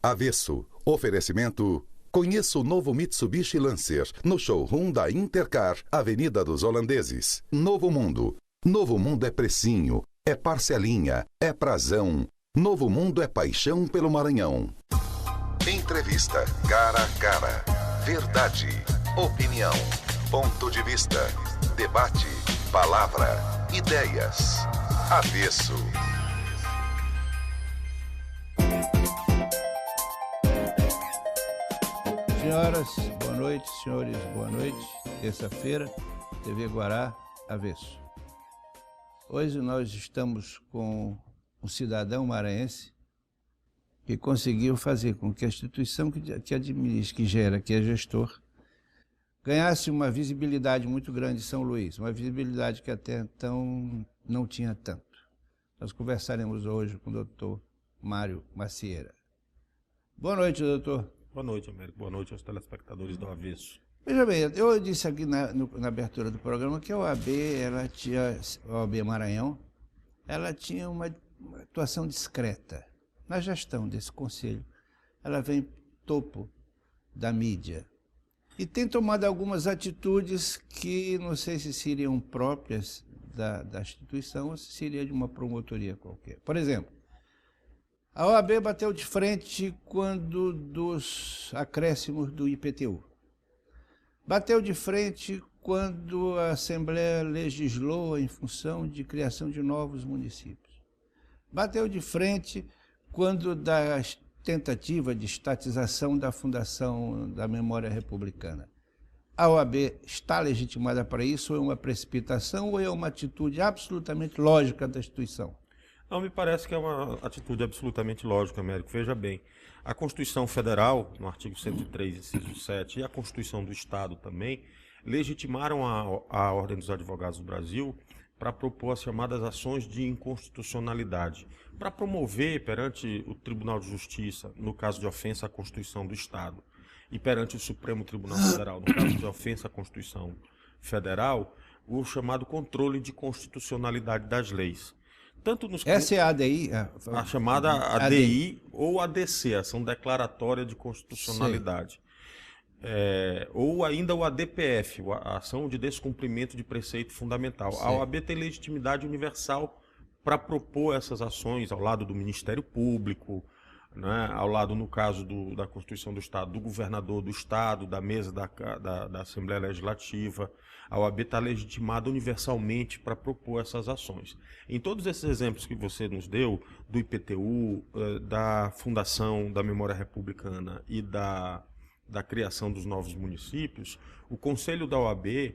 Avesso. Oferecimento. Conheça o novo Mitsubishi Lancer no showroom da Intercar, Avenida dos Holandeses. Novo Mundo. Novo Mundo é precinho, é parcelinha, é prazão. Novo Mundo é paixão pelo Maranhão. Entrevista. Cara a cara. Verdade. Opinião. Ponto de vista. Debate. Palavra. Ideias. Avesso. Senhoras, boa noite. Senhores, boa noite. Terça-feira, TV Guará, Avesso. Hoje nós estamos com um cidadão maranhense que conseguiu fazer com que a instituição que administra, que gera, que é gestor, ganhasse uma visibilidade muito grande em São Luís, uma visibilidade que até então não tinha tanto. Nós conversaremos hoje com o doutor Mário Macieira. Boa noite, doutor. Boa noite, Américo. Boa noite aos telespectadores do Avesso. Veja bem, eu disse aqui na abertura do programa que a OAB, a OAB Maranhão, ela tinha uma atuação discreta na gestão desse conselho. Ela vem topo da mídia e tem tomado algumas atitudes que não sei se seriam próprias da instituição ou se seria de uma promotoria qualquer. Por exemplo, a OAB bateu de frente quando dos acréscimos do IPTU. Bateu de frente quando a Assembleia legislou em função de criação de novos municípios. Bateu de frente quando da tentativa de estatização da Fundação da Memória Republicana. A OAB está legitimada para isso, ou é uma precipitação, ou é uma atitude absolutamente lógica da instituição? Não, me parece que é uma atitude absolutamente lógica, Américo. Veja bem, a Constituição Federal, no artigo 103, inciso 7, e a Constituição do Estado também, legitimaram a Ordem dos Advogados do Brasil para propor as chamadas ações de inconstitucionalidade, para promover perante o Tribunal de Justiça, no caso de ofensa à Constituição do Estado, e perante o Supremo Tribunal Federal, no caso de ofensa à Constituição Federal, o chamado controle de constitucionalidade das leis. Tanto nos... Essa é a ADI? A chamada ADI ou ADC, Ação Declaratória de Constitucionalidade. Ou ainda o ADPF, a Ação de Descumprimento de Preceito Fundamental. Sim. A OAB tem legitimidade universal para propor essas ações ao lado do Ministério Público, né, ao lado, no caso da Constituição do Estado, do governador do Estado, da mesa da Assembleia Legislativa. A OAB está legitimada universalmente para propor essas ações. Em todos esses exemplos que você nos deu, do IPTU, da Fundação da Memória Republicana e da criação dos novos municípios, o Conselho da OAB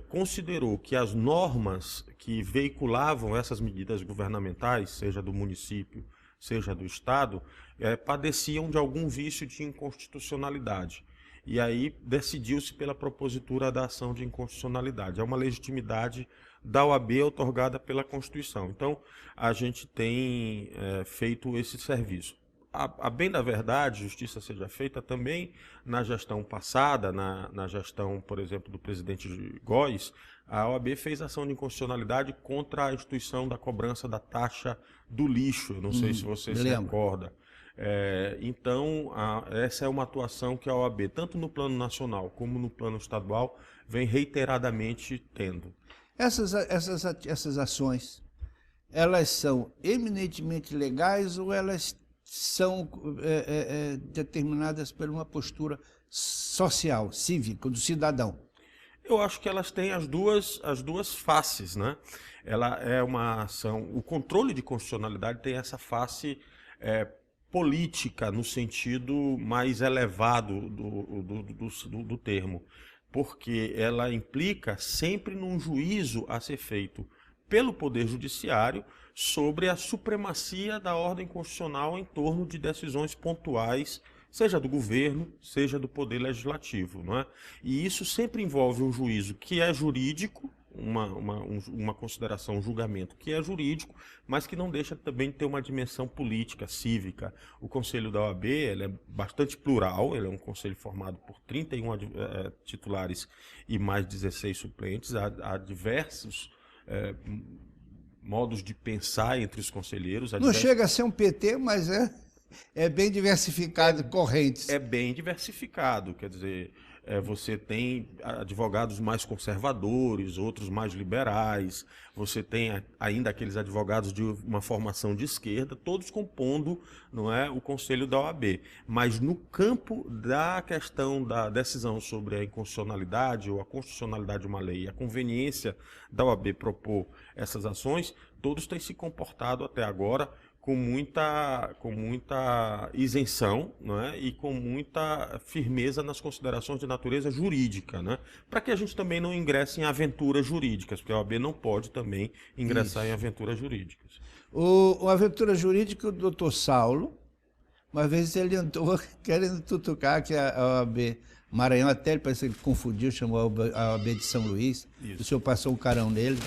considerou que as normas que veiculavam essas medidas governamentais, seja do município, seja do Estado, padeciam de algum vício de inconstitucionalidade. E aí decidiu-se pela propositura da ação de inconstitucionalidade. É uma legitimidade da OAB otorgada pela Constituição. Então, a gente tem feito esse serviço. A bem da verdade, justiça seja feita também na gestão passada, na gestão, por exemplo, do presidente Góes, a OAB fez ação de inconstitucionalidade contra a instituição da cobrança da taxa do lixo. Eu não sei se você se recorda. Então, essa é uma atuação que a OAB, tanto no plano nacional como no plano estadual, vem reiteradamente tendo. Essas ações, elas são eminentemente legais ou elas são determinadas por uma postura social, cívica, do cidadão? Eu acho que elas têm as duas faces, né? Ela é uma ação... O controle de constitucionalidade tem essa face política, no sentido mais elevado do termo, porque ela implica sempre num juízo a ser feito pelo Poder Judiciário sobre a supremacia da ordem constitucional em torno de decisões pontuais, seja do governo, seja do Poder Legislativo, não é? E isso sempre envolve um juízo que é jurídico, uma consideração, um julgamento que é jurídico, mas que não deixa também de ter uma dimensão política, cívica. O Conselho da OAB ele é bastante plural, ele é um conselho formado por 31 titulares e mais 16 suplentes, há diversos modos de pensar entre os conselheiros. Não chega a ser um PT, mas é... É bem diversificado, correntes. É bem diversificado, quer dizer, você tem advogados mais conservadores, outros mais liberais, você tem ainda aqueles advogados de uma formação de esquerda, todos compondo, não é, o Conselho da OAB. Mas no campo da questão da decisão sobre a inconstitucionalidade ou a constitucionalidade de uma lei e a conveniência da OAB propor essas ações, todos têm se comportado até agora com muita isenção, né, e com muita firmeza nas considerações de natureza jurídica, né, para que a gente também não ingresse em aventuras jurídicas, porque a OAB não pode também ingressar em aventuras jurídicas. O aventura jurídica, o doutor Saulo, uma vez ele andou querendo tutucar que a OAB Maranhão, até ele parece que ele confundiu, chamou a OAB de São Luís. Isso. O senhor passou um carão nele.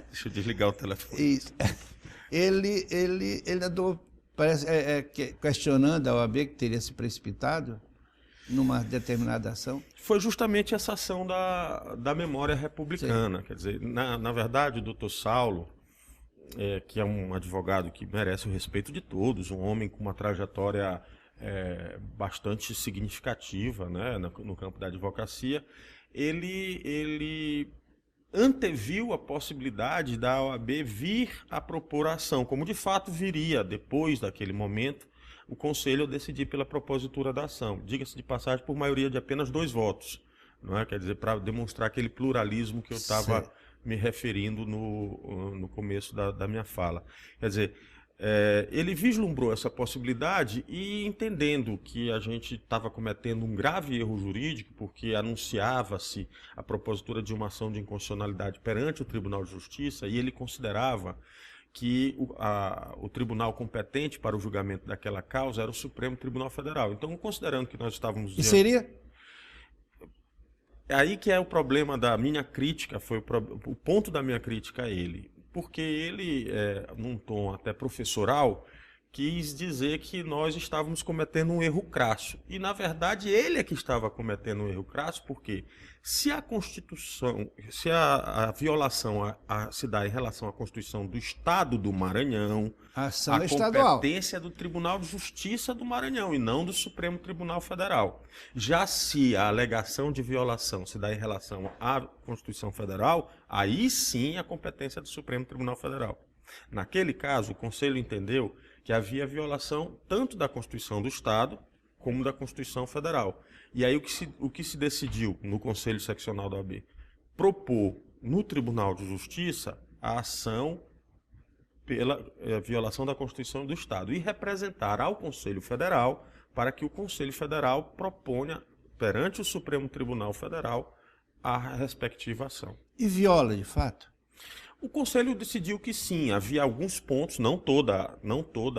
Deixa eu desligar o telefone. Isso. Ele andou, parece, questionando a OAB que teria se precipitado numa determinada ação. Foi justamente essa ação da memória republicana. Sim. Quer dizer, na verdade, o doutor Saulo, que é um advogado que merece o respeito de todos, um homem com uma trajetória bastante significativa, né, no campo da advocacia, ele anteviu a possibilidade da OAB vir a propor a ação, como de fato viria depois daquele momento, o Conselho decidir pela propositura da ação. Diga-se de passagem, por maioria de apenas 2 votos, não é? Quer dizer, para demonstrar aquele pluralismo que eu estava me referindo no começo da minha fala. Quer dizer, ele vislumbrou essa possibilidade e, entendendo que a gente estava cometendo um grave erro jurídico, porque anunciava-se a propositura de uma ação de inconstitucionalidade perante o Tribunal de Justiça, e ele considerava que o tribunal competente para o julgamento daquela causa era o Supremo Tribunal Federal. Então, considerando que nós estávamos... E seria? É aí que é o problema da minha crítica, foi o ponto da minha crítica a ele. Porque ele, num tom até professoral, quis dizer que nós estávamos cometendo um erro crasso. E, na verdade, ele é que estava cometendo um erro crasso, porque se a Constituição, se a violação se dá em relação à Constituição do Estado do Maranhão, a competência é do Tribunal de Justiça do Maranhão e não do Supremo Tribunal Federal. Já se a alegação de violação se dá em relação à Constituição Federal, aí sim a competência é do Supremo Tribunal Federal. Naquele caso, o Conselho entendeu que havia violação tanto da Constituição do Estado como da Constituição Federal. E aí o que se decidiu no Conselho Seccional da OAB? Propor no Tribunal de Justiça a ação pela violação da Constituição do Estado e representar ao Conselho Federal para que o Conselho Federal proponha perante o Supremo Tribunal Federal a respectiva ação. E viola, de fato? O Conselho decidiu que sim, havia alguns pontos, não toda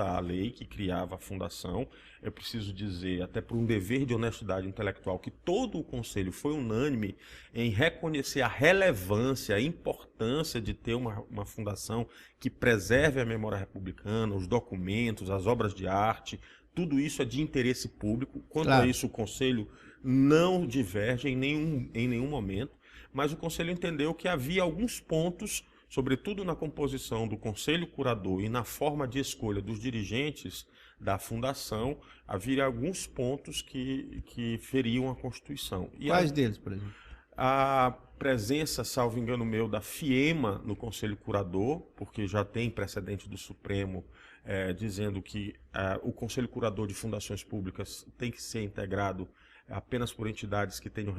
a lei que criava a fundação. Eu preciso dizer, até por um dever de honestidade intelectual, que todo o Conselho foi unânime em reconhecer a relevância, a importância de ter uma fundação que preserve a memória republicana, os documentos, as obras de arte, tudo isso é de interesse público. Quanto a isso, o Conselho não diverge em nenhum momento, mas o Conselho entendeu que havia alguns pontos, sobretudo na composição do Conselho Curador e na forma de escolha dos dirigentes da Fundação, havia alguns pontos que feriam a Constituição. Quais deles, por exemplo? A presença, salvo engano meu, da FIEMA no Conselho Curador, porque já tem precedente do Supremo dizendo que o Conselho Curador de Fundações Públicas tem que ser integrado apenas por entidades que tenham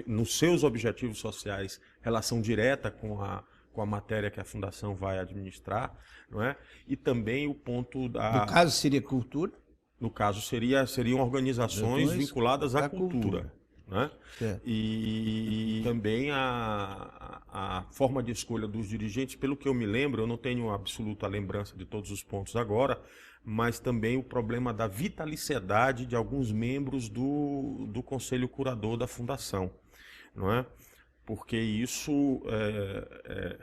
nos seus objetivos sociais, relação direta com a matéria que a Fundação vai administrar, não é? E também o ponto da... No caso seria cultura? No caso seriam organizações vinculadas à cultura. Né? E também a forma de escolha dos dirigentes, pelo que eu me lembro, eu não tenho absoluta lembrança de todos os pontos agora, mas também o problema da vitaliciedade de alguns membros do Conselho Curador da Fundação, não é? Porque isso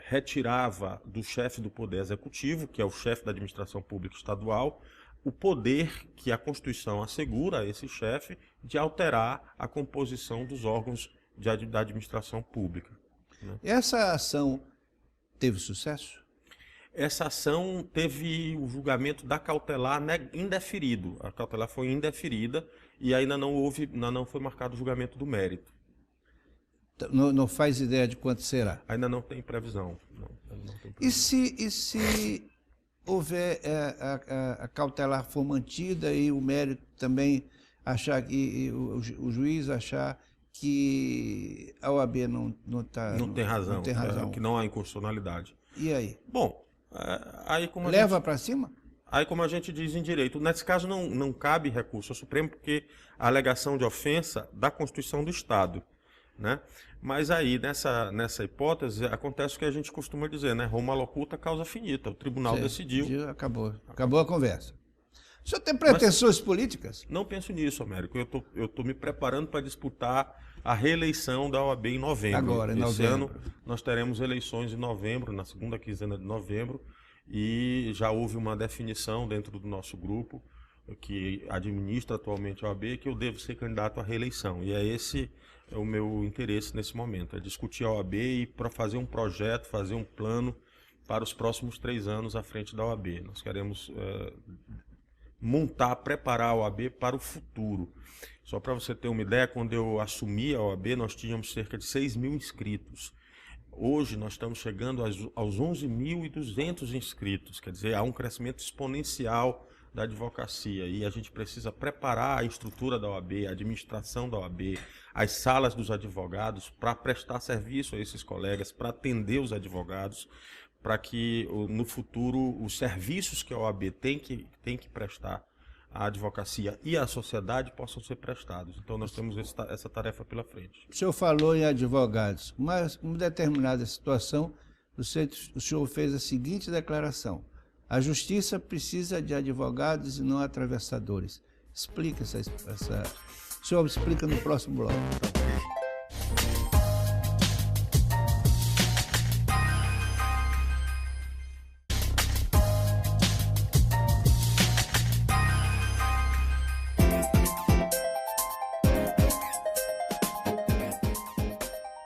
retirava do chefe do Poder Executivo, que é o chefe da administração pública estadual, o poder que a Constituição assegura a esse chefe de alterar a composição dos órgãos da administração pública. Né? Essa ação teve sucesso? Essa ação teve o julgamento da cautelar indeferido. A cautelar foi indeferida e ainda não foi marcado o julgamento do mérito. Não faz ideia de quanto será? Ainda não tem previsão. Não tem previsão. E se houver a cautelar for mantida e o mérito também achar que o juiz achar que a OAB não tem razão, que não há inconstitucionalidade. E aí? Bom, aí como leva para cima? Aí, como a gente diz em direito, nesse caso não cabe recurso ao Supremo, porque a alegação de ofensa da Constituição do Estado, né? Mas aí, nessa hipótese, acontece o que a gente costuma dizer, né? Roma locuta, causa finita. O tribunal decidiu. Acabou a conversa. O senhor tem pretensões políticas? Não penso nisso, Américo. Eu tô me preparando para disputar a reeleição da OAB em novembro. Agora, em Esse novembro. ano nós teremos eleições em novembro, na segunda quinzena de novembro, e já houve uma definição dentro do nosso grupo, que administra atualmente a OAB, que eu devo ser candidato à reeleição. E esse é o meu interesse nesse momento, é discutir a OAB e para fazer um projeto, fazer um plano para os próximos 3 anos à frente da OAB. Nós queremos preparar a OAB para o futuro. Só para você ter uma ideia, quando eu assumi a OAB, nós tínhamos cerca de 6.000 inscritos. Hoje nós estamos chegando aos 11.200 inscritos, quer dizer, há um crescimento exponencial da advocacia e a gente precisa preparar a estrutura da OAB, a administração da OAB, as salas dos advogados para prestar serviço a esses colegas, para atender os advogados, para que no futuro os serviços que a OAB tem que prestar à advocacia e à sociedade possam ser prestados. Então nós temos essa tarefa pela frente. O senhor falou em advogados, mas em uma determinada situação o senhor fez a seguinte declaração: a justiça precisa de advogados e não atravessadores. Explica o senhor explica no próximo bloco.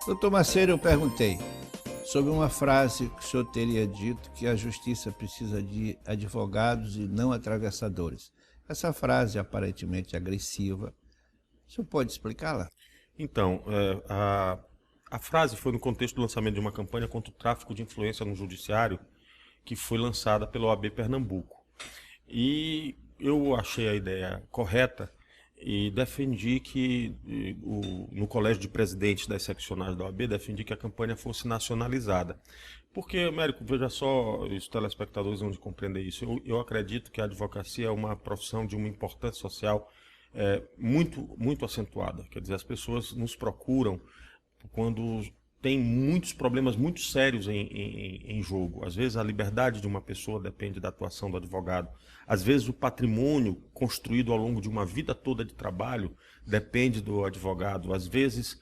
Doutor Maceiro, eu perguntei sobre uma frase que o senhor teria dito que a justiça precisa de advogados e não atravessadores. Essa frase aparentemente agressiva, o senhor pode explicá-la? Então, a frase foi no contexto do lançamento de uma campanha contra o tráfico de influência no judiciário que foi lançada pela OAB Pernambuco. E eu achei a ideia correta e defendi que, no colégio de presidentes das seccionais da OAB, defendi que a campanha fosse nacionalizada. Porque, Américo, veja só, os telespectadores vão compreender isso, eu acredito que a advocacia é uma profissão de uma importância social muito, muito acentuada. Quer dizer, as pessoas nos procuram quando tem muitos problemas muito sérios em jogo. Às vezes a liberdade de uma pessoa depende da atuação do advogado. Às vezes o patrimônio construído ao longo de uma vida toda de trabalho depende do advogado. Às vezes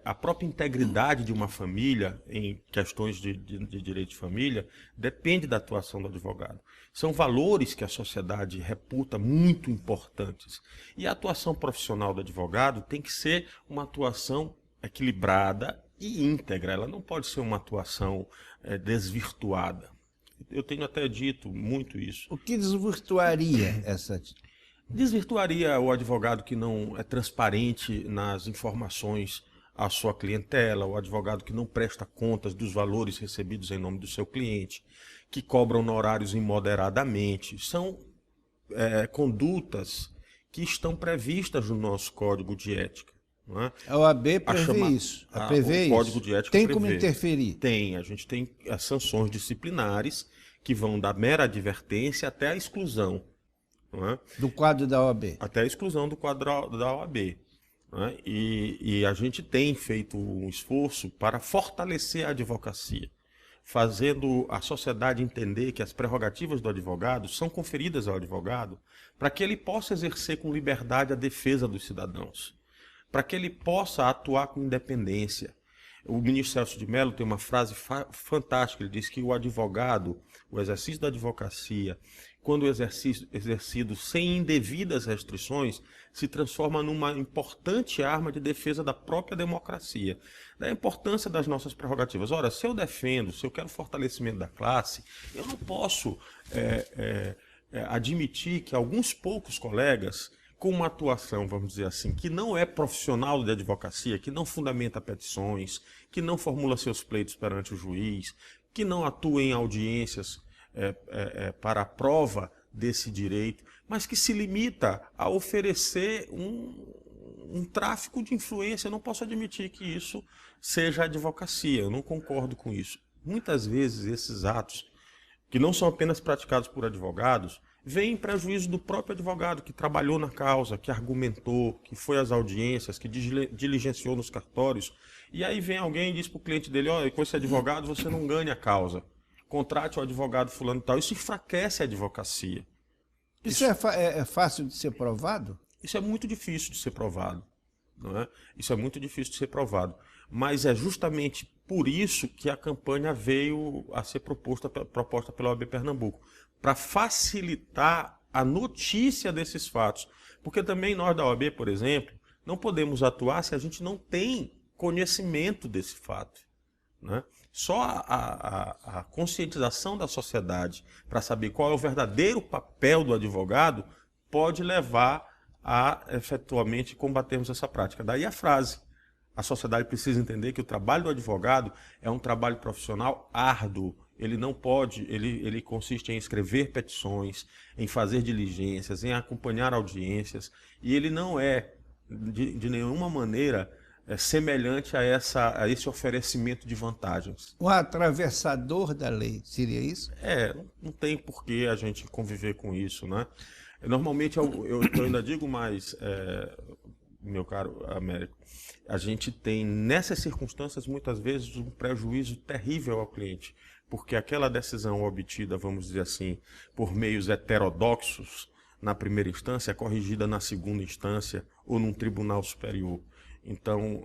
a própria integridade de uma família, em questões de direito de família, depende da atuação do advogado. São valores que a sociedade reputa muito importantes. E a atuação profissional do advogado tem que ser uma atuação equilibrada e íntegra, ela não pode ser uma atuação desvirtuada. Eu tenho até dito muito isso. O que desvirtuaria essa? Desvirtuaria o advogado que não é transparente nas informações à sua clientela, o advogado que não presta contas dos valores recebidos em nome do seu cliente, que cobra honorários imoderadamente. São condutas que estão previstas no nosso Código de Ética. A OAB prevê isso. O Código de Ética tem prevê. como interferir? Tem. A gente tem as sanções disciplinares que vão da mera advertência até a exclusão. Do quadro da OAB? Até a exclusão do quadro da OAB. E a gente tem feito um esforço para fortalecer a advocacia, fazendo a sociedade entender que as prerrogativas do advogado são conferidas ao advogado para que ele possa exercer com liberdade a defesa dos cidadãos, para que ele possa atuar com independência. O ministro Celso de Mello tem uma frase fantástica, ele diz que o advogado, o exercício da advocacia, quando exercido sem indevidas restrições, se transforma numa importante arma de defesa da própria democracia, da importância das nossas prerrogativas. Ora, se eu defendo, se eu quero fortalecimento da classe, eu não posso admitir que alguns poucos colegas, com uma atuação, vamos dizer assim, que não é profissional de advocacia, que não fundamenta petições, que não formula seus pleitos perante o juiz, que não atua em audiências para a prova desse direito, mas que se limita a oferecer um tráfico de influência. Eu não posso admitir que isso seja advocacia, eu não concordo com isso. Muitas vezes esses atos, que não são apenas praticados por advogados, vem em prejuízo do próprio advogado que trabalhou na causa, que argumentou, que foi às audiências, que diligenciou nos cartórios. E aí vem alguém e diz para o cliente dele: olha, com esse advogado você não ganha a causa. Contrate o advogado fulano e tal. Isso enfraquece a advocacia. Isso é fácil de ser provado? Isso é muito difícil de ser provado. Não é? Isso é muito difícil de ser provado. Mas é justamente por isso que a campanha veio a ser proposta pela OAB Pernambuco, para facilitar a notícia desses fatos. Porque também nós da OAB, por exemplo, não podemos atuar se a gente não tem conhecimento desse fato. Né? Só a conscientização da sociedade para saber qual é o verdadeiro papel do advogado pode levar a efetualmente combatermos essa prática. Daí a frase: a sociedade precisa entender que o trabalho do advogado é um trabalho profissional árduo. Ele não pode, ele consiste em escrever petições, em fazer diligências, em acompanhar audiências, e ele não é, de nenhuma maneira, semelhante a esse oferecimento de vantagens. Um atravessador da lei, seria isso? Não tem por que a gente conviver com isso, né? Normalmente, eu ainda digo mais, meu caro Américo, a gente tem, nessas circunstâncias, muitas vezes, um prejuízo terrível ao cliente, porque aquela decisão obtida, vamos dizer assim, por meios heterodoxos, na primeira instância, é corrigida na segunda instância ou num tribunal superior. Então,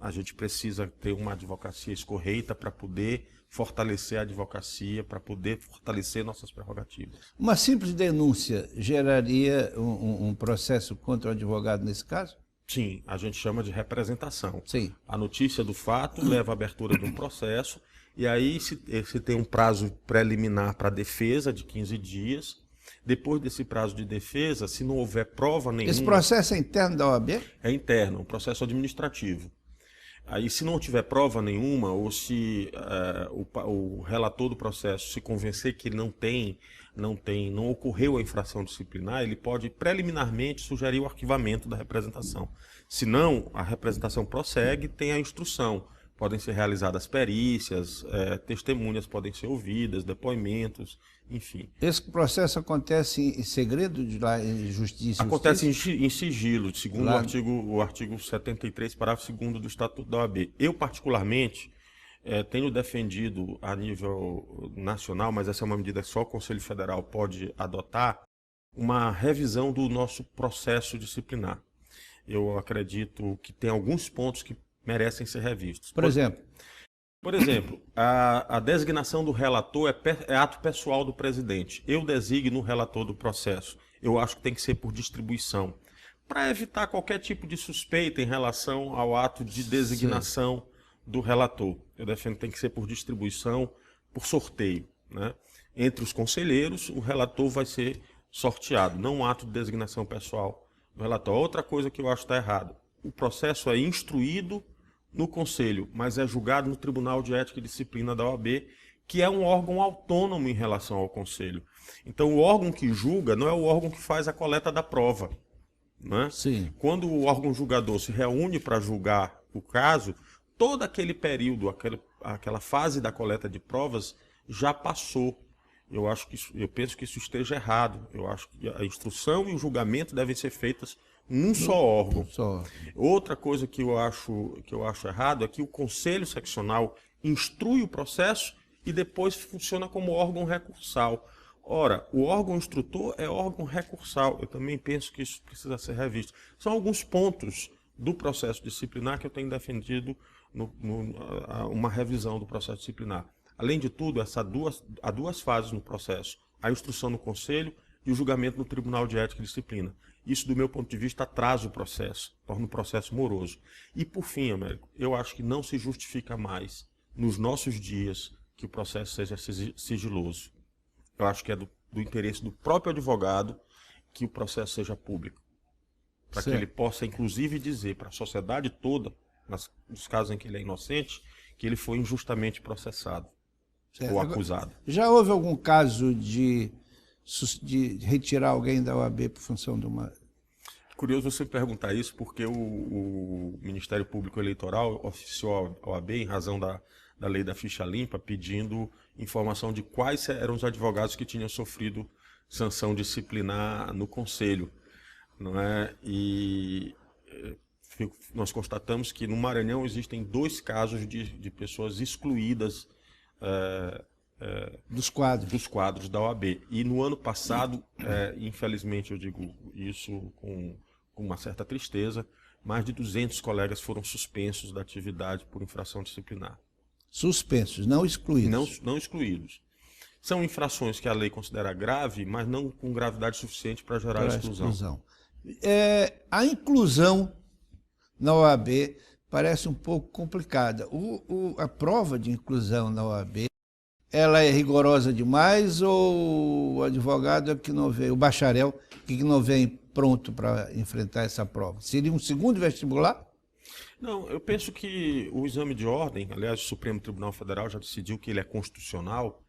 a gente precisa ter uma advocacia escorreita para poder fortalecer a advocacia, para poder fortalecer nossas prerrogativas. Uma simples denúncia geraria um processo contra o advogado nesse caso? Sim, a gente chama de representação. Sim. A notícia do fato leva à abertura de um processo, e aí se tem um prazo preliminar para a defesa de 15 dias. Depois desse prazo de defesa, se não houver prova nenhuma... Esse processo é interno da OAB? É interno, um processo administrativo. Aí, se não tiver prova nenhuma, ou se o relator do processo se convencer que ele não ocorreu a infração disciplinar, ele pode preliminarmente sugerir o arquivamento da representação. Se não, a representação prossegue, tem a instrução. Podem ser realizadas perícias, testemunhas podem ser ouvidas, depoimentos, enfim. Esse processo acontece em segredo de lá em justiça? Acontece em sigilo, segundo o artigo 73, parágrafo 2º do Estatuto da OAB. Eu, particularmente, tenho defendido a nível nacional, mas essa é uma medida que só o Conselho Federal pode adotar, uma revisão do nosso processo disciplinar. Eu acredito que tem alguns pontos que merecem ser revistos. Por exemplo? Por exemplo, a designação do relator é ato pessoal do presidente. Eu designo o relator do processo. Eu acho que tem que ser por distribuição, para evitar qualquer tipo de suspeita em relação ao ato de designação do relator. Eu defendo que tem que ser por distribuição, por sorteio, né? Entre os conselheiros, o relator vai ser sorteado, não um ato de designação pessoal do relator. Outra coisa que eu acho que está errado: o processo é instruído no Conselho, mas é julgado no Tribunal de Ética e Disciplina da OAB, que é um órgão autônomo em relação ao Conselho. Então, o órgão que julga não é o órgão que faz a coleta da prova. Né? Sim. Quando o órgão julgador se reúne para julgar o caso, todo aquele período, aquela fase da coleta de provas já passou. Eu penso que isso esteja errado. Eu acho que a instrução e o julgamento devem ser feitos num só órgão. Outra coisa que eu acho errado é que o Conselho Seccional instrui o processo e depois funciona como órgão recursal. Ora, o órgão instrutor é órgão recursal. Eu também penso que isso precisa ser revisto. São alguns pontos do processo disciplinar que eu tenho defendido uma revisão do processo disciplinar. Além de tudo, há duas fases no processo: a instrução no conselho e o julgamento no Tribunal de Ética e Disciplina. Isso, do meu ponto de vista, atrasa o processo, torna o processo moroso. E, por fim, Américo, eu acho que não se justifica mais, nos nossos dias, que o processo seja sigiloso. Eu acho que é do interesse do próprio advogado que o processo seja público. Para que ele possa, inclusive, dizer para a sociedade toda, nos casos em que ele é inocente, que ele foi injustamente processado ou acusado. Já houve algum caso de retirar alguém da OAB por função de uma... Curioso você perguntar isso, porque o Ministério Público Eleitoral oficiou a OAB em razão da lei da ficha limpa, pedindo informação de quais eram os advogados que tinham sofrido sanção disciplinar no Conselho. Não é? E nós constatamos que no Maranhão existem 2 casos de pessoas excluídas dos quadros da OAB. E no ano passado, infelizmente eu digo isso com uma certa tristeza, mais de 200 colegas foram suspensos da atividade por infração disciplinar. Suspensos, não excluídos. Não excluídos. São infrações que a lei considera grave, mas não com gravidade suficiente para gerar exclusão. A inclusão na OAB parece um pouco complicada. A prova de inclusão na OAB, ela é rigorosa demais ou o advogado que não vem, o bacharel que não vem pronto para enfrentar essa prova? Seria um segundo vestibular? Não, eu penso que o exame de ordem, aliás, o Supremo Tribunal Federal já decidiu que ele é constitucional.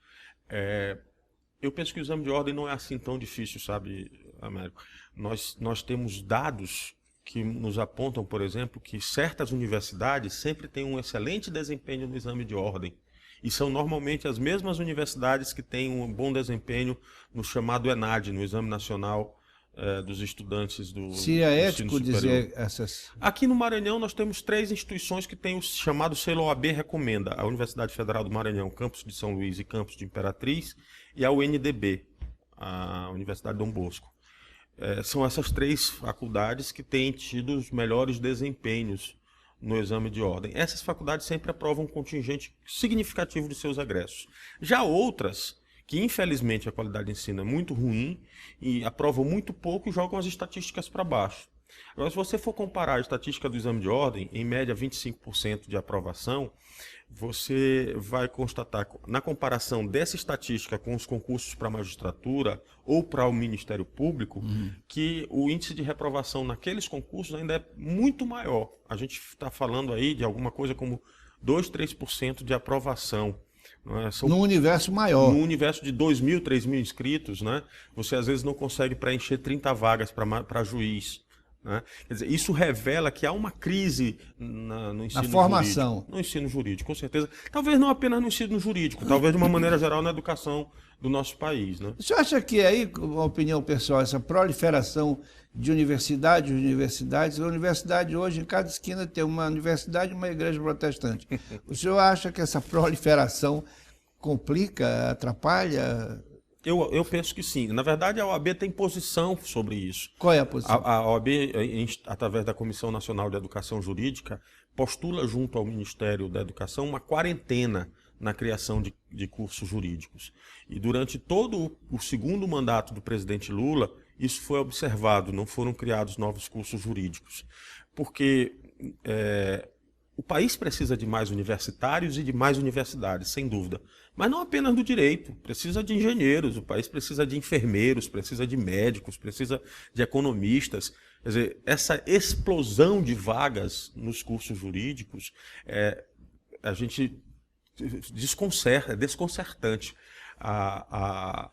Eu penso que o exame de ordem não é assim tão difícil, sabe, Américo? Nós temos dados que nos apontam, por exemplo, que certas universidades sempre têm um excelente desempenho no exame de ordem. E são normalmente as mesmas universidades que têm um bom desempenho no chamado ENAD, no Exame Nacional dos Estudantes do Se é ético dizer essas... Aqui no Maranhão nós temos 3 instituições que têm o chamado selo OAB Recomenda. A Universidade Federal do Maranhão, Campus de São Luís e Campus de Imperatriz, e a UNDB, a Universidade Dom Bosco. São essas 3 faculdades que têm tido os melhores desempenhos no exame de ordem. Essas faculdades sempre aprovam um contingente significativo de seus egressos. Já outras, que infelizmente a qualidade de ensino é muito ruim e aprovam muito pouco e jogam as estatísticas para baixo. Agora, se você for comparar a estatística do exame de ordem, em média 25% de aprovação, você vai constatar, na comparação dessa estatística com os concursos para a magistratura ou para o Ministério Público, que o índice de reprovação naqueles concursos ainda é muito maior. A gente está falando aí de alguma coisa como 2, 3% de aprovação. Num universo maior. Num universo de 2.000, 3.000 inscritos, né? Você às vezes não consegue preencher 30 vagas para juiz. Né? Quer dizer, isso revela que há uma crise no ensino na formação. Jurídico, no ensino jurídico, com certeza. Talvez não apenas no ensino jurídico, talvez de uma maneira geral na educação do nosso país. Né? Você acha que aí, uma opinião pessoal, essa proliferação de universidades, a universidade hoje, em cada esquina tem uma universidade e uma igreja protestante. O senhor acha que essa proliferação complica, atrapalha? Eu penso que sim. Na verdade, a OAB tem posição sobre isso. Qual é a posição? A OAB, através da Comissão Nacional de Educação Jurídica, postula junto ao Ministério da Educação uma quarentena na criação de cursos jurídicos. E durante todo o segundo mandato do presidente Lula, isso foi observado, não foram criados novos cursos jurídicos. Porque o país precisa de mais universitários e de mais universidades, sem dúvida. Mas não apenas do direito, precisa de engenheiros, o país precisa de enfermeiros, precisa de médicos, precisa de economistas. Quer dizer, essa explosão de vagas nos cursos jurídicos, a gente é desconcertante. Para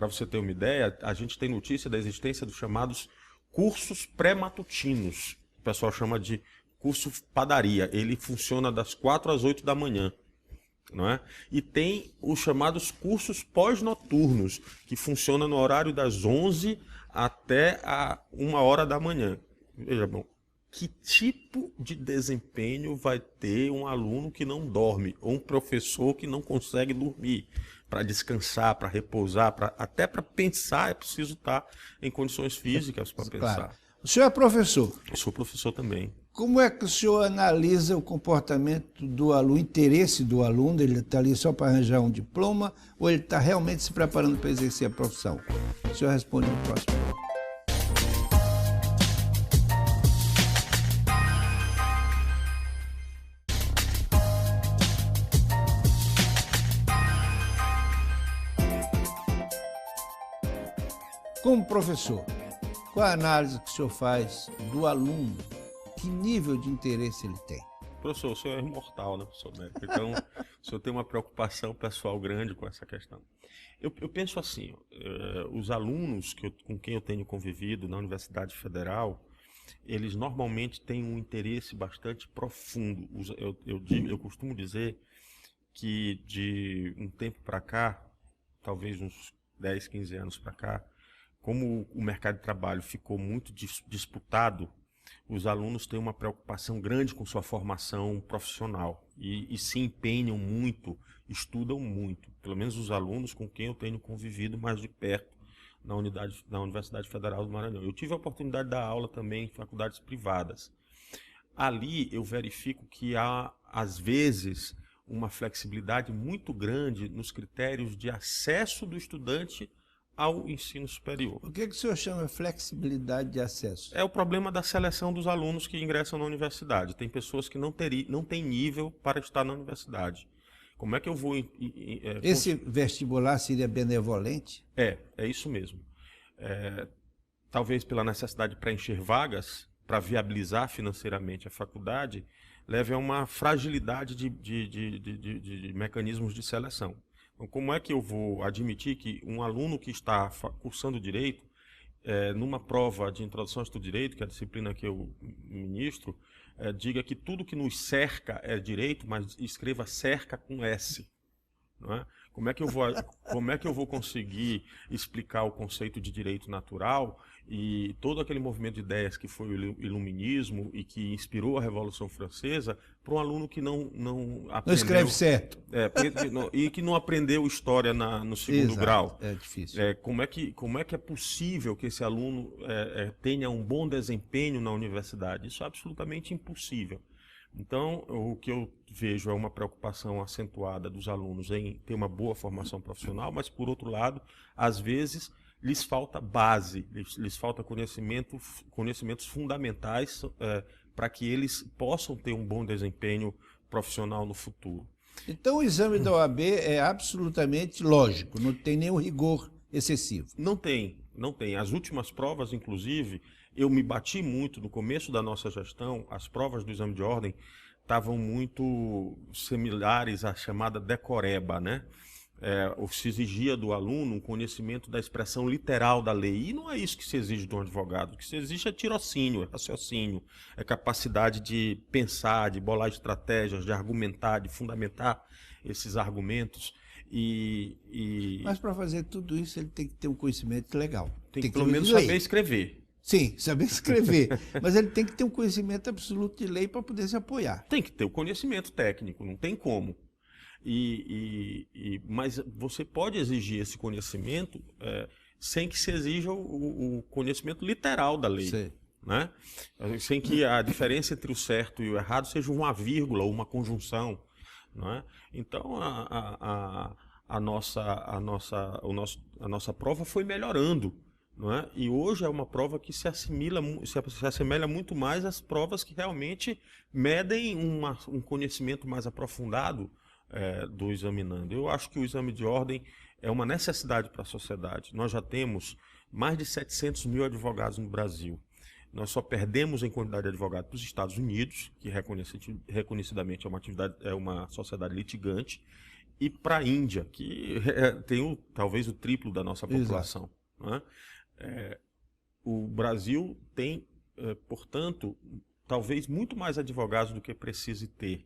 você ter uma ideia, a gente tem notícia da existência dos chamados cursos pré-matutinos. O pessoal chama de curso padaria. Ele funciona das 4 às 8 da manhã. Não é? E tem os chamados cursos pós-noturnos, que funcionam no horário das 11 até a 1h da manhã. Veja, bom, que tipo de desempenho vai ter um aluno que não dorme, ou um professor que não consegue dormir? Para descansar, para repousar, até para pensar, é preciso estar em condições físicas para pensar. Claro. O senhor é professor? Eu sou professor também. Como é que o senhor analisa o comportamento do aluno, o interesse do aluno? Ele está ali só para arranjar um diploma ou ele está realmente se preparando para exercer a profissão? O senhor responde no próximo bloco. Como professor, qual a análise que o senhor faz do aluno? Que nível de interesse ele tem? Professor, o senhor é imortal, né, professor Neto? Então, o senhor tem uma preocupação pessoal grande com essa questão. Eu penso assim, os alunos com quem eu tenho convivido na Universidade Federal, eles normalmente têm um interesse bastante profundo. Eu costumo dizer que de um tempo para cá, talvez uns 10, 15 anos para cá, como o mercado de trabalho ficou muito disputado, os alunos têm uma preocupação grande com sua formação profissional e se empenham muito, estudam muito. Pelo menos os alunos com quem eu tenho convivido mais de perto na Universidade Federal do Maranhão. Eu tive a oportunidade de dar aula também em faculdades privadas. Ali eu verifico que há, às vezes, uma flexibilidade muito grande nos critérios de acesso do estudante ao ensino superior. O que o senhor chama de flexibilidade de acesso? É o problema da seleção dos alunos que ingressam na universidade. Tem pessoas que não têm nível para estar na universidade. Como é que eu vou... Esse vestibular seria benevolente? É isso mesmo. Talvez pela necessidade de preencher vagas, para viabilizar financeiramente a faculdade, leve a uma fragilidade de mecanismos de seleção. Então, como é que eu vou admitir que um aluno que está cursando Direito, numa prova de introdução ao estudo de Direito, que é a disciplina que eu ministro, diga que tudo que nos cerca é Direito, mas escreva cerca com S? Não é? Como é que eu vou conseguir explicar o conceito de direito natural e todo aquele movimento de ideias que foi o iluminismo e que inspirou a Revolução Francesa para um aluno que não aprendeu... Não escreve certo. E que não aprendeu história no segundo grau. É difícil. Como é que é possível que esse aluno tenha um bom desempenho na universidade? Isso é absolutamente impossível. Então, o que eu vejo é uma preocupação acentuada dos alunos em ter uma boa formação profissional, mas, por outro lado, às vezes, lhes falta base, lhes falta conhecimentos fundamentais para que eles possam ter um bom desempenho profissional no futuro. Então, o exame da OAB é absolutamente lógico, não tem nenhum rigor excessivo. Não tem. As últimas provas, inclusive... Eu me bati muito no começo da nossa gestão, as provas do exame de ordem estavam muito similares à chamada decoreba, né? Se exigia do aluno um conhecimento da expressão literal da lei. E não é isso que se exige de um advogado. O que se exige é tirocínio, é raciocínio, é capacidade de pensar, de bolar estratégias, de argumentar, de fundamentar esses argumentos. Mas para fazer tudo isso ele tem que ter um conhecimento legal. Tem que pelo menos saber escrever. Sim, saber escrever, mas ele tem que ter um conhecimento absoluto de lei para poder se apoiar. Tem que ter o conhecimento técnico, não tem como. Mas você pode exigir esse conhecimento sem que se exija o conhecimento literal da lei. Sim. Né? Sem que a diferença entre o certo e o errado seja uma vírgula ou uma conjunção. Não é? Então, a nossa prova foi melhorando. Não é? E hoje é uma prova que se assemelha muito mais às provas que realmente medem um conhecimento mais aprofundado do examinando. Eu acho que o exame de ordem é uma necessidade para a sociedade. Nós já temos mais de 700 mil advogados no Brasil. Nós só perdemos em quantidade de advogados para os Estados Unidos, que reconhecidamente é uma sociedade litigante, e para a Índia, que tem talvez o triplo da nossa população. Não é? O Brasil tem, portanto, talvez muito mais advogados do que precise ter.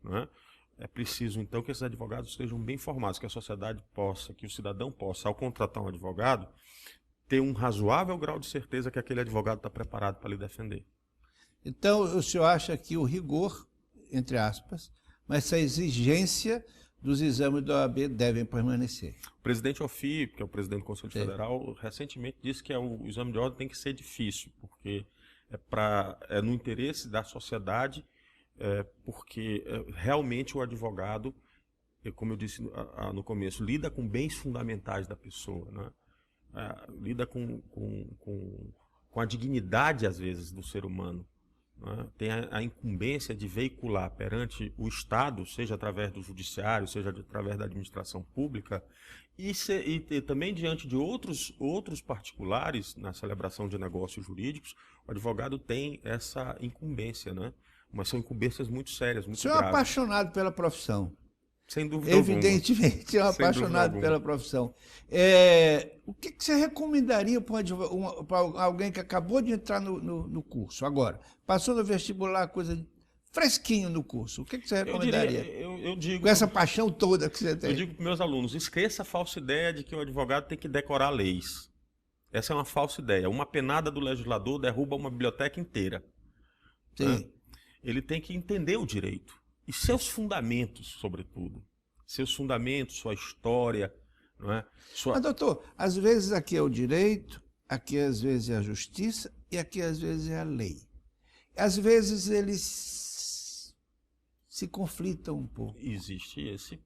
Não é? É preciso, então, que esses advogados estejam bem formados, que a sociedade possa, que o cidadão possa, ao contratar um advogado, ter um razoável grau de certeza que aquele advogado está preparado para lhe defender. Então, o senhor acha que o rigor, entre aspas, mas essa exigência dos exames da OAB devem permanecer? O presidente Offi, que é o presidente do Conselho Federal, recentemente disse que o exame de ordem tem que ser difícil, porque é no interesse da sociedade, porque realmente o advogado, como eu disse no começo, lida com bens fundamentais da pessoa, né? Lida com a dignidade, às vezes, do ser humano. Né? Tem a incumbência de veicular perante o Estado, seja através do judiciário, seja através da administração pública, e também diante de outros particulares na celebração de negócios jurídicos, o advogado tem essa incumbência, né? Mas são incumbências muito sérias, muito graves. Você é um apaixonado pela profissão. Sem dúvida Evidentemente, é um apaixonado pela profissão. O que você recomendaria para alguém que acabou de entrar no curso agora? Passou no vestibular, coisa fresquinho no curso. O que você recomendaria? Eu digo, com essa paixão toda que você tem. Eu digo para meus alunos, esqueça a falsa ideia de que o advogado tem que decorar leis. Essa é uma falsa ideia. Uma penada do legislador derruba uma biblioteca inteira. Sim. Né? Ele tem que entender o direito. E seus fundamentos, sobretudo. Seus fundamentos, sua história. Não é? Mas, doutor, às vezes aqui é o direito, aqui às vezes é a justiça e aqui às vezes é a lei. Às vezes eles se conflitam um pouco. Existe esse.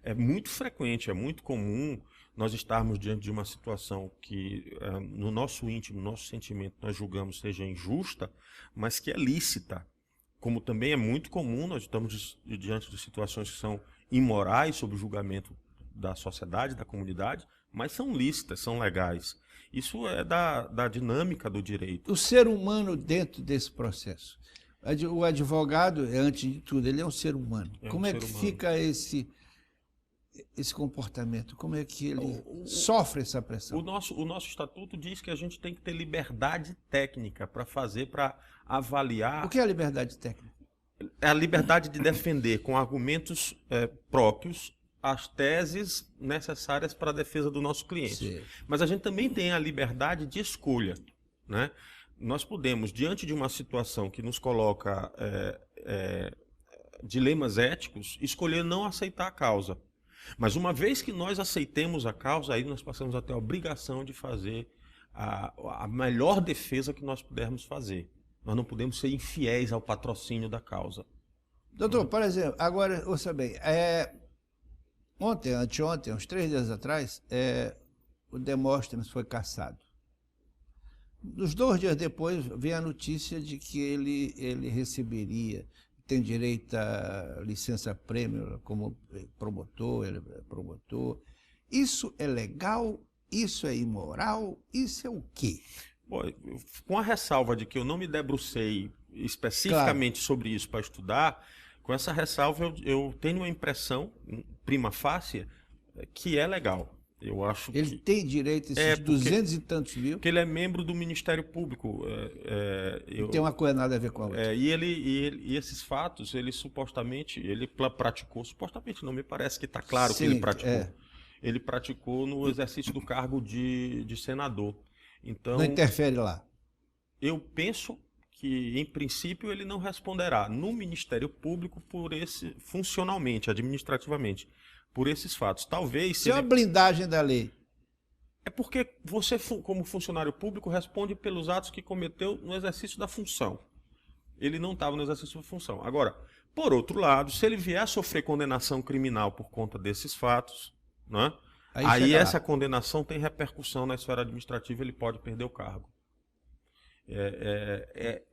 É muito frequente, é muito comum nós estarmos diante de uma situação que, no nosso íntimo, no nosso sentimento, nós julgamos seja injusta, mas que é lícita. Como também é muito comum, nós estamos diante de situações que são imorais sob o julgamento da sociedade, da comunidade, mas são lícitas, são legais. Isso é da dinâmica do direito. O ser humano dentro desse processo. O advogado, antes de tudo, ele é um ser humano. Como é que fica esse comportamento? Como é que ele sofre essa pressão? O nosso estatuto diz que a gente tem que ter liberdade técnica para avaliar... O que é a liberdade técnica? É a liberdade de defender com argumentos próprios as teses necessárias para a defesa do nosso cliente. Sim. Mas a gente também tem a liberdade de escolha, né? Nós podemos, diante de uma situação que nos coloca dilemas éticos, escolher não aceitar a causa. Mas uma vez que nós aceitemos a causa, aí nós passamos a ter a obrigação de fazer a melhor defesa que nós pudermos fazer. Nós não podemos ser infiéis ao patrocínio da causa. Doutor, por exemplo, agora, ouça bem, anteontem, uns 3 dias atrás, o Demóstenes foi cassado. Uns 2 dias depois, veio a notícia de que ele receberia, tem direito a licença-prêmio como promotor, ele é promotor. Isso é legal? Isso é imoral? Isso é o quê? Bom, com a ressalva de que eu não me debrucei especificamente sobre isso para estudar, com essa ressalva eu tenho uma impressão, prima facie, que é legal. Eu acho ele tem direito a esses 200 e tantos mil? Porque ele é membro do Ministério Público. Não tem uma coisa nada a ver com a outra. E esses fatos, ele praticou, supostamente não, me parece que está claro que ele praticou. Ele praticou no exercício do cargo de senador. Então, não interfere lá? Eu penso que, em princípio, ele não responderá no Ministério Público funcionalmente, administrativamente, por esses fatos. Talvez... Isso é uma blindagem da lei. É porque você, como funcionário público, responde pelos atos que cometeu no exercício da função. Ele não estava no exercício da função. Agora, por outro lado, se ele vier a sofrer condenação criminal por conta desses fatos, né, aí essa condenação tem repercussão na esfera administrativa, ele pode perder o cargo. É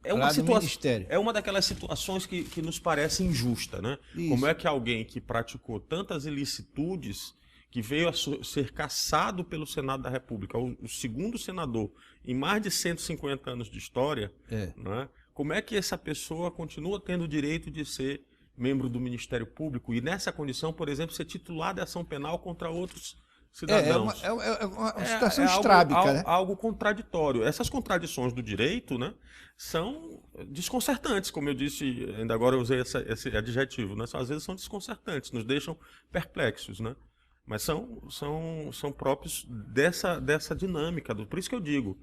uma daquelas situações que nos parece injusta, né? Como é que alguém que praticou tantas ilicitudes, que veio a ser cassado pelo Senado da República, o segundo senador em mais de 150 anos de história, né? Como é que essa pessoa continua tendo o direito de ser membro do Ministério Público e, nessa condição, por exemplo, ser titular de ação penal contra outros cidadãos? É uma situação estrábica, né? Algo contraditório. Essas contradições do direito, né, são desconcertantes, como eu disse, ainda agora eu usei esse adjetivo, né? Às vezes são desconcertantes, nos deixam perplexos, né? Mas são próprios dessa dinâmica. Por isso que eu digo,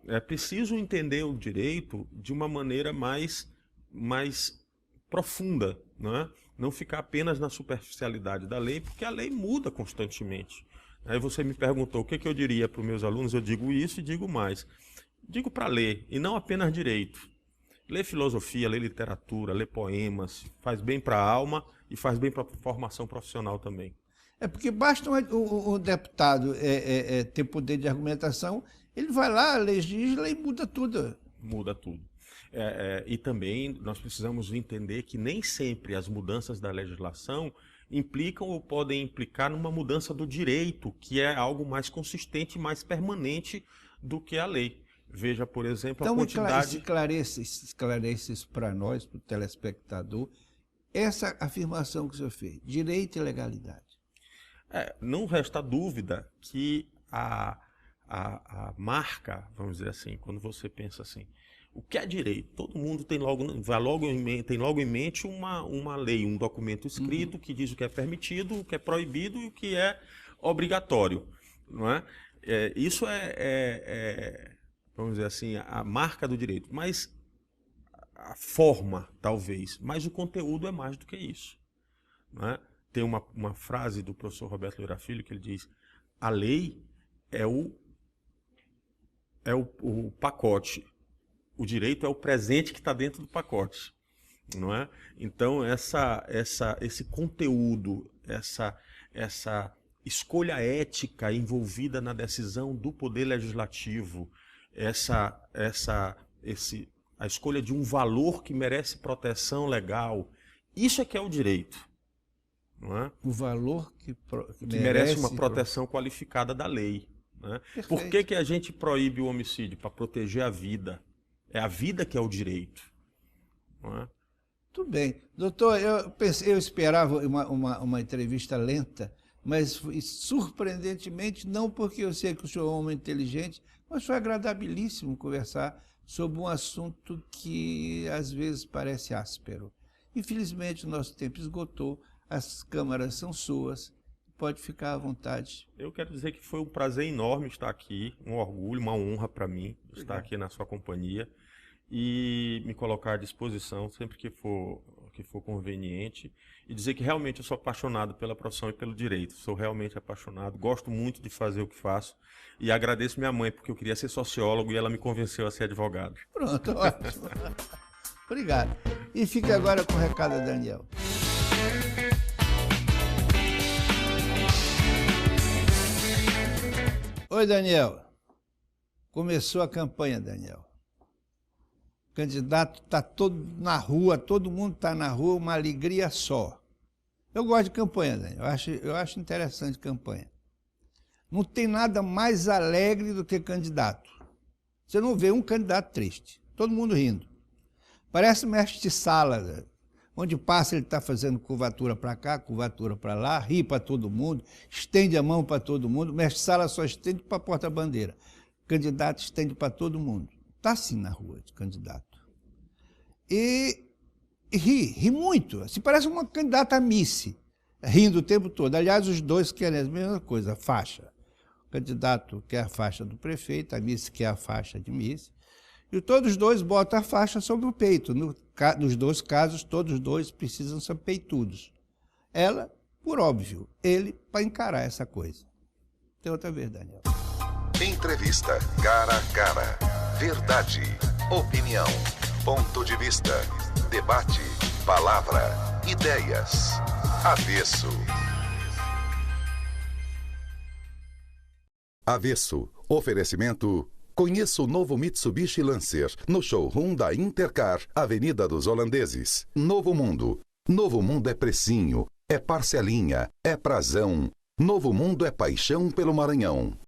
é preciso entender o direito de uma maneira mais profunda, né? Não ficar apenas na superficialidade da lei, porque a lei muda constantemente. Aí você me perguntou o que eu diria para os meus alunos, eu digo isso e digo mais. Digo para ler, e não apenas direito. Ler filosofia, ler literatura, ler poemas, faz bem para a alma e faz bem para a formação profissional também. É porque basta um deputado ter poder de argumentação, ele vai lá, legisla e muda tudo. Muda tudo. E também nós precisamos entender que nem sempre as mudanças da legislação implicam ou podem implicar numa mudança do direito, que é algo mais consistente e mais permanente do que a lei. Veja, por exemplo, então, a quantidade... esclarece isso para nós, para o telespectador, essa afirmação que o senhor fez, direito e legalidade. Não resta dúvida que a marca, vamos dizer assim, quando você pensa assim, o que é direito? Todo mundo tem logo em mente uma lei, um documento escrito que diz o que é permitido, o que é proibido e o que é obrigatório. Não é? Isso vamos dizer assim, a marca do direito. Mas a forma, talvez, mas o conteúdo é mais do que isso. Não é? Tem uma frase do professor Roberto Lira Filho que ele diz: a lei é o pacote, o direito é o presente que está dentro do pacote, não é? Então esse conteúdo, essa escolha ética envolvida na decisão do poder legislativo, a escolha de um valor que merece proteção legal, isso é que é o direito. Não é? O valor que merece uma proteção qualificada da lei. Né? Por que a gente proíbe o homicídio? Para proteger a vida. É a vida que é o direito. Não é? Tudo bem. Doutor, eu esperava uma entrevista lenta, mas surpreendentemente, não porque eu sei que o senhor é um homem inteligente, mas foi agradabilíssimo conversar sobre um assunto que às vezes parece áspero. Infelizmente, o nosso tempo esgotou. As câmaras são suas, pode ficar à vontade. Eu quero dizer que foi um prazer enorme estar aqui, um orgulho, uma honra para mim estar aqui na sua companhia e me colocar à disposição sempre que for conveniente e dizer que realmente eu sou apaixonado pela profissão e pelo direito. Sou realmente apaixonado, gosto muito de fazer o que faço e agradeço minha mãe porque eu queria ser sociólogo e ela me convenceu a ser advogado. Pronto, ótimo. Obrigado. E fique agora com o recado da Daniel. Oi, Daniel. Começou a campanha, Daniel. O candidato está todo na rua, todo mundo está na rua, uma alegria só. Eu gosto de campanha, Daniel. Eu acho interessante campanha. Não tem nada mais alegre do que candidato. Você não vê um candidato triste. Todo mundo rindo. Parece mestre de sala. Onde passa ele está fazendo curvatura para cá, curvatura para lá, ri para todo mundo, estende a mão para todo mundo. O mestre de sala só estende para a porta-bandeira. O candidato estende para todo mundo. Está assim na rua, de candidato. E ri muito. Assim, parece uma candidata a Miss, rindo o tempo todo. Aliás, os dois querem a mesma coisa, a faixa. O candidato quer a faixa do prefeito, a Miss quer a faixa de Miss. E todos os dois botam a faixa sobre o peito. Nos dois casos, todos os dois precisam ser peitudos. Ela, por óbvio. Ele, para encarar essa coisa. Tem outra vez, Daniel. Entrevista, cara a cara. Verdade, opinião, ponto de vista, debate, palavra, ideias. Avesso. Avesso. Oferecimento... Conheça o novo Mitsubishi Lancer no showroom da Intercar, Avenida dos Holandeses. Novo Mundo. Novo Mundo é precinho, é parcelinha, é prazão. Novo Mundo é paixão pelo Maranhão.